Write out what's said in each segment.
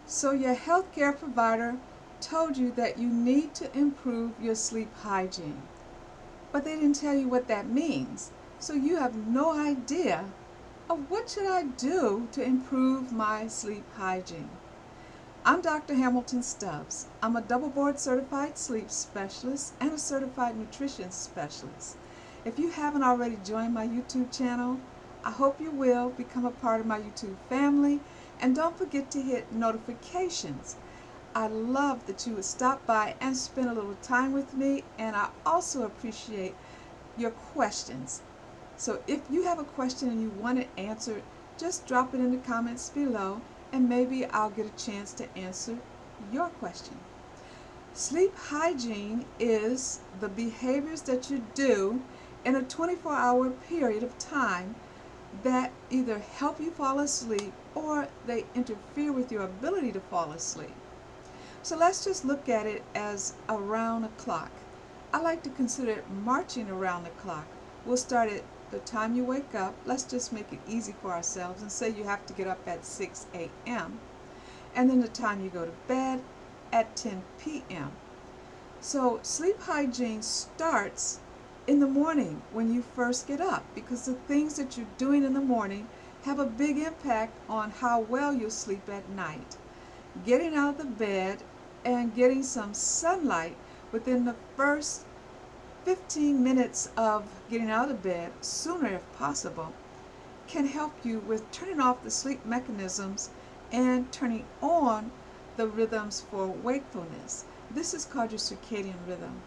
So your healthcare provider told you that you need to improve your sleep hygiene, but they didn't tell you what that means. So you have no idea of what should I do to improve my sleep hygiene. I'm Dr. Hamilton-Stubbs. I'm a double board certified sleep specialist and a certified nutrition specialist. If you haven't already joined my YouTube channel, I hope you will become a part of my YouTube family, and don't forget to hit notifications. I love that you would stop by and spend a little time with me, and I also appreciate your questions. So if you have a question and you want it answered, just drop it in the comments below and maybe I'll get a chance to answer your question. Sleep hygiene is the behaviors that you do in a 24-hour period of time that either help you fall asleep or they interfere with your ability to fall asleep. So let's just look at it as around the clock. I like to consider it marching around the clock. We'll start at the time you wake up. Let's just make it easy for ourselves and say you have to get up at 6 a.m. and then the time you go to bed at 10 p.m. So sleep hygiene starts in the morning when you first get up, because the things that you're doing in the morning have a big impact on how well you'll sleep at night. Getting out of the bed and getting some sunlight within the first 15 minutes of getting out of bed, sooner if possible, can help you with turning off the sleep mechanisms and turning on the rhythms for wakefulness. This is called your circadian rhythm.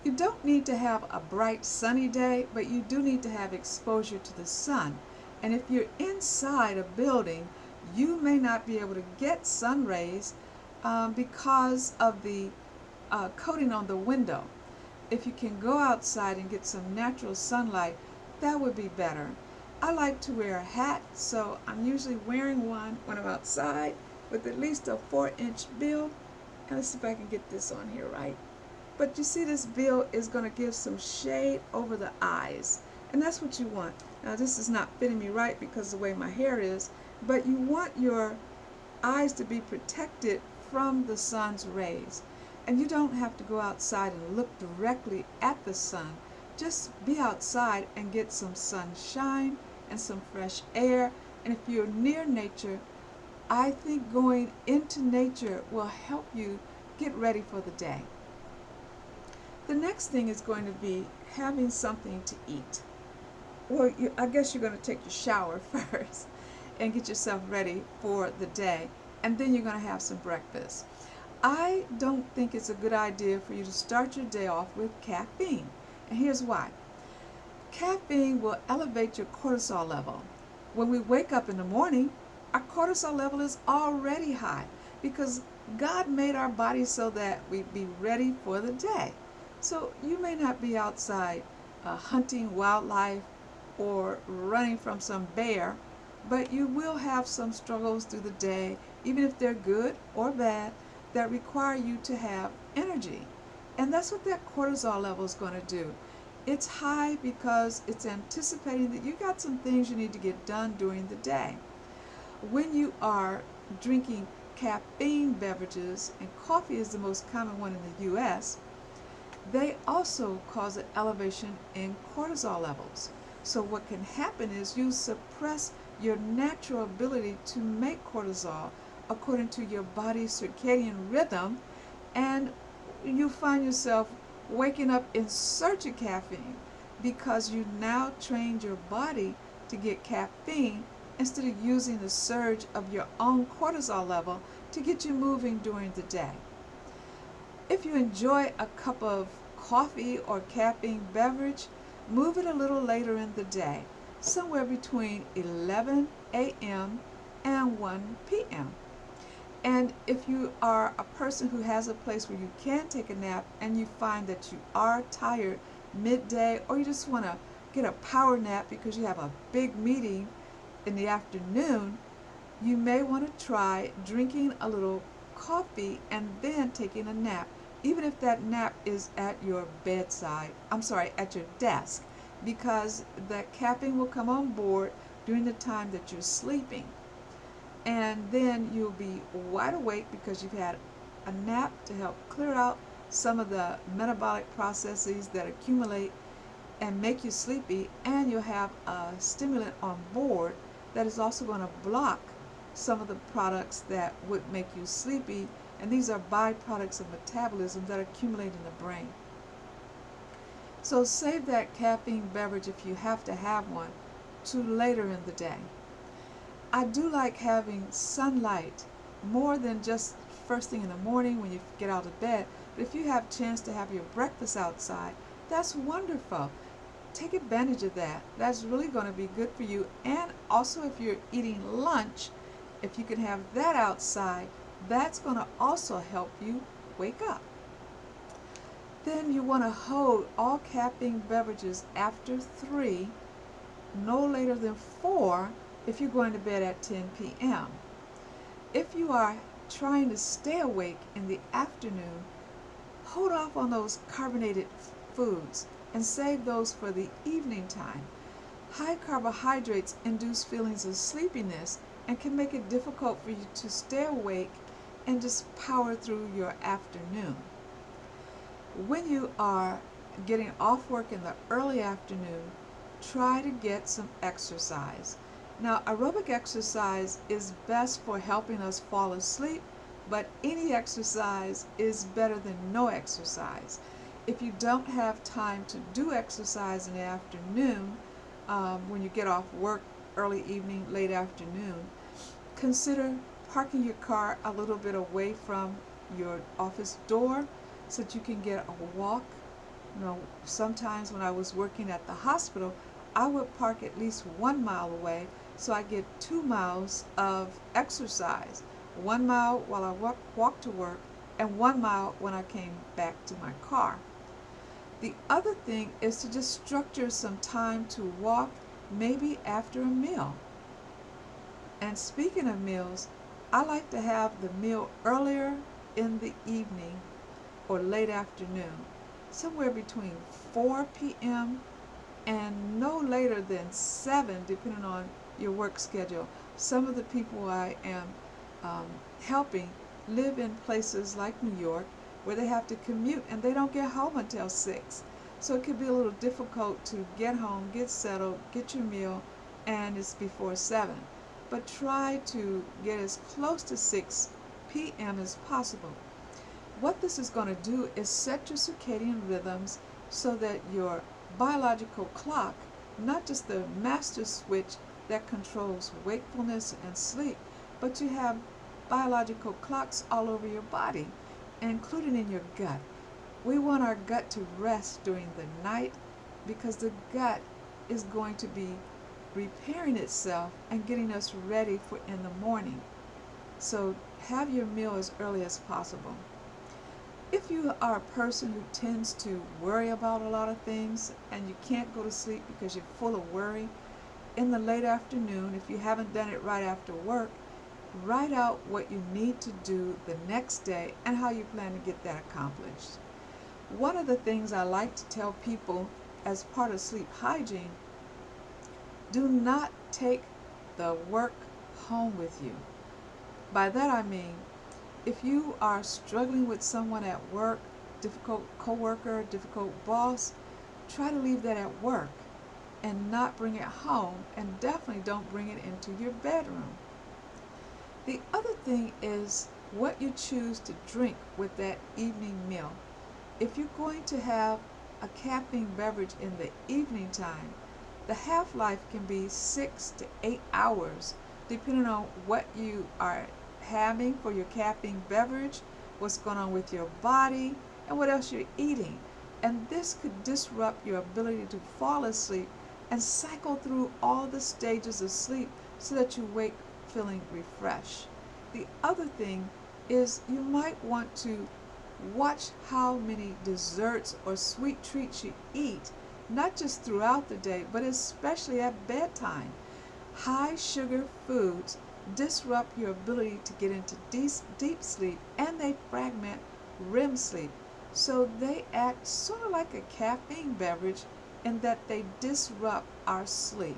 You don't need to have a bright sunny day, but you do need to have exposure to the sun. And if you're inside a building, you may not be able to get sun rays because of the coating on the window. If you can go outside and get some natural sunlight, that would be better. I like to wear a hat, so I'm usually wearing one when I'm outside with at least a 4-inch bill. And let's see if I can get this on here right. But you see, this bill is going to give some shade over the eyes, and that's what you want. Now this is not fitting me right because of the way my hair is, but you want your eyes to be protected from the sun's rays. And you don't have to go outside and look directly at the sun. Just be outside and get some sunshine and some fresh air. And if you're near nature, I think going into nature will help you get ready for the day. The next thing is going to be having something to eat. Well, I guess you're going to take your shower first and get yourself ready for the day, and then you're going to have some breakfast. I don't think it's a good idea for you to start your day off with caffeine, and here's why. Caffeine will elevate your cortisol level. When we wake up in the morning, our cortisol level is already high because God made our bodies so that we'd be ready for the day. So you may not be outside hunting wildlife or running from some bear, but you will have some struggles through the day, even if they're good or bad, that require you to have energy. And that's what that cortisol level is going to do. It's high because it's anticipating that you got some things you need to get done during the day. When you are drinking caffeine beverages, and coffee is the most common one in the US, they also cause an elevation in cortisol levels. So what can happen is you suppress your natural ability to make cortisol according to your body's circadian rhythm, and you find yourself waking up in search of caffeine because you now trained your body to get caffeine instead of using the surge of your own cortisol level to get you moving during the day. If you enjoy a cup of coffee or caffeine beverage, move it a little later in the day, somewhere between 11 a.m. and 1 p.m. And if you are a person who has a place where you can take a nap and you find that you are tired midday, or you just want to get a power nap because you have a big meeting in the afternoon, you may want to try drinking a little coffee and then taking a nap, even if that nap is at your bedside, at your desk, because the caffeine will come on board during the time that you're sleeping. and then you'll be wide awake because you've had a nap to help clear out some of the metabolic processes that accumulate and make you sleepy, and you'll have a stimulant on board that is also going to block some of the products that would make you sleepy, and these are byproducts of metabolism that accumulate in the brain. So save that caffeine beverage, if you have to have one, to later in the day. I do like having sunlight more than just first thing in the morning when you get out of bed, but if you have a chance to have your breakfast outside, that's wonderful. Take advantage of that. That's really going to be good for you. And also, if you're eating lunch, if you can have that outside, that's going to also help you wake up. Then you want to hold all caffeine beverages after 3, no later than 4 if you're going to bed at 10 p.m. If you are trying to stay awake in the afternoon, hold off on those carbonated foods and save those for the evening time. High carbohydrates induce feelings of sleepiness and can make it difficult for you to stay awake and just power through your afternoon. When you are getting off work in the early afternoon, try to get some exercise. Now, aerobic exercise is best for helping us fall asleep, but any exercise is better than no exercise. If you don't have time to do exercise in the afternoon, when you get off work early evening, late afternoon, consider parking your car a little bit away from your office door so that you can get a walk. Sometimes when I was working at the hospital, I would park at least 1 mile away, so I get 2 miles of exercise. 1 mile while I walk to work, and 1 mile when I came back to my car. The other thing is to just structure some time to walk, maybe after a meal. And speaking of meals, I like to have the meal earlier in the evening or late afternoon, somewhere between 4 p.m. and no later than 7, depending on your work schedule. Some of the people I am helping live in places like New York where they have to commute and they don't get home until 6. So it could be a little difficult to get home, get settled, get your meal, and it's before 7. But try to get as close to 6 p.m. as possible. What this is going to do is set your circadian rhythms so that your biological clock, not just the master switch that controls wakefulness and sleep, but you have biological clocks all over your body, including in your gut. We want our gut to rest during the night because the gut is going to be repairing itself and getting us ready for in the morning. So have your meal as early as possible. If you are a person who tends to worry about a lot of things and you can't go to sleep because you're full of worry, in the late afternoon, if you haven't done it right after work, write out what you need to do the next day and how you plan to get that accomplished. One of the things I like to tell people as part of sleep hygiene, do not take the work home with you. By that I mean, if you are struggling with someone at work, difficult coworker, difficult boss, try to leave that at work and not bring it home, and definitely don't bring it into your bedroom. The other thing is what you choose to drink with that evening meal. If you're going to have a caffeine beverage in the evening time, the half-life can be 6 to 8 hours, depending on what you are having for your caffeine beverage, what's going on with your body, and what else you're eating. And this could disrupt your ability to fall asleep and cycle through all the stages of sleep so that you wake feeling refreshed. The other thing is you might want to watch how many desserts or sweet treats you eat, not just throughout the day, but especially at bedtime. High sugar foods disrupt your ability to get into deep sleep, and they fragment REM sleep. So they act sort of like a caffeine beverage in that they disrupt our sleep.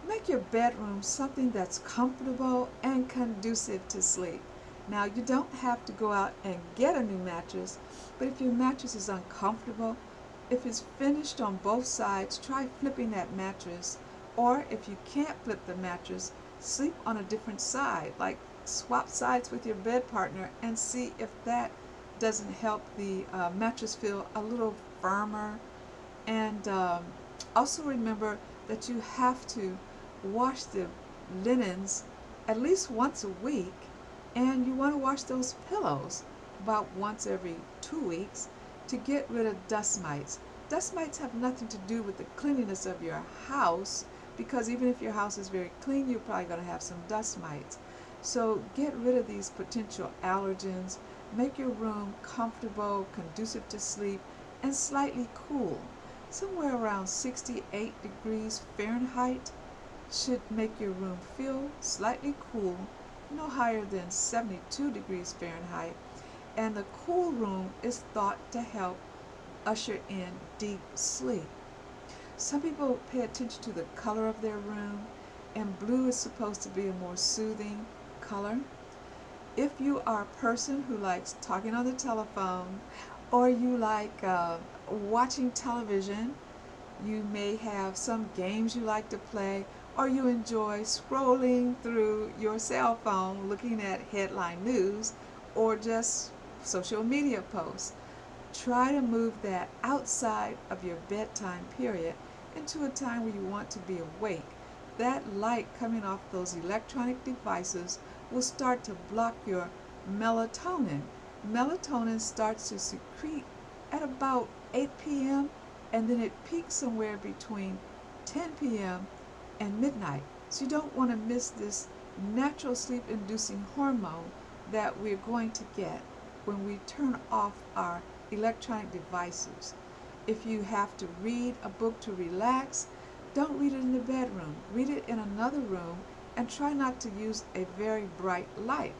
Make your bedroom something that's comfortable and conducive to sleep. Now, you don't have to go out and get a new mattress, but if your mattress is uncomfortable, if it's finished on both sides, try flipping that mattress. Or if you can't flip the mattress, sleep on a different side, like swap sides with your bed partner and see if that doesn't help the mattress feel a little firmer. And also remember that you have to wash the linens at least once a week, and you want to wash those pillows about once every 2 weeks to get rid of dust mites. Dust mites have nothing to do with the cleanliness of your house, because even if your house is very clean, you're probably going to have some dust mites. So get rid of these potential allergens. Make your room comfortable, conducive to sleep, and slightly cool. Somewhere around 68 degrees Fahrenheit should make your room feel slightly cool, no higher than 72 degrees Fahrenheit. And the cool room is thought to help usher in deep sleep. Some people pay attention to the color of their room, and blue is supposed to be a more soothing color. If you are a person who likes talking on the telephone, or you like watching television, you may have some games you like to play, or you enjoy scrolling through your cell phone looking at headline news or just social media posts. Try to move that outside of your bedtime period into a time where you want to be awake. That light coming off those electronic devices will start to block your melatonin. Melatonin starts to secrete at about 8 p.m. and then it peaks somewhere between 10 p.m. and midnight. So you don't want to miss this natural sleep-inducing hormone that we're going to get when we turn off our electronic devices. If you have to read a book to relax, don't read it in the bedroom. Read it in another room and try not to use a very bright light,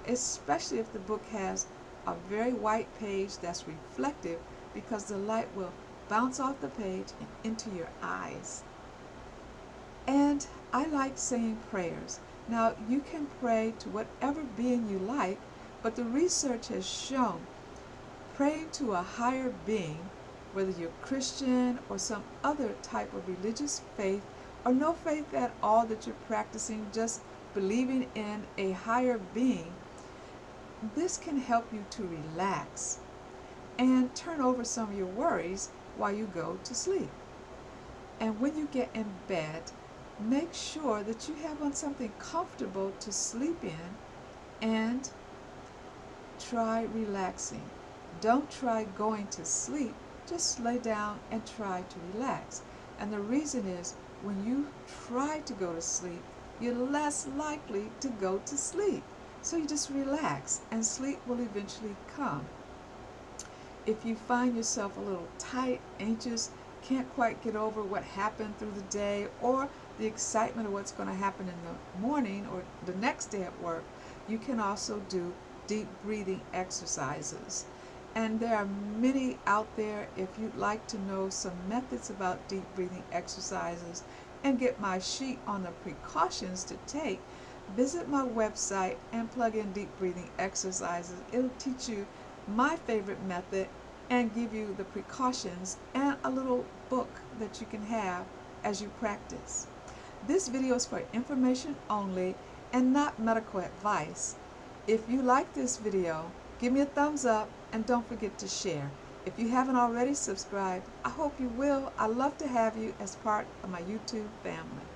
especially if the book has a very white page that's reflective, because the light will bounce off the page and into your eyes. And I like saying prayers. Now, you can pray to whatever being you like, but the research has shown praying to a higher being, whether you're Christian or some other type of religious faith, or no faith at all that you're practicing, just believing in a higher being, this can help you to relax and turn over some of your worries while you go to sleep. And when you get in bed, make sure that you have on something comfortable to sleep in, and try relaxing. Don't try going to sleep, just lay down and try to relax. And the reason is, when you try to go to sleep, you're less likely to go to sleep. So you just relax and sleep will eventually come. If you find yourself a little tight, anxious, can't quite get over what happened through the day, or the excitement of what's going to happen in the morning or the next day at work, you can also do deep breathing exercises. And there are many out there. If you'd like to know some methods about deep breathing exercises and get my sheet on the precautions to take, visit my website and plug in deep breathing exercises. It'll teach you my favorite method and give you the precautions and a little book that you can have as you practice. This video is for information only and not medical advice. If you like this video, give me a thumbs up and don't forget to share. If you haven't already subscribed, I hope you will. I'd love to have you as part of my YouTube family.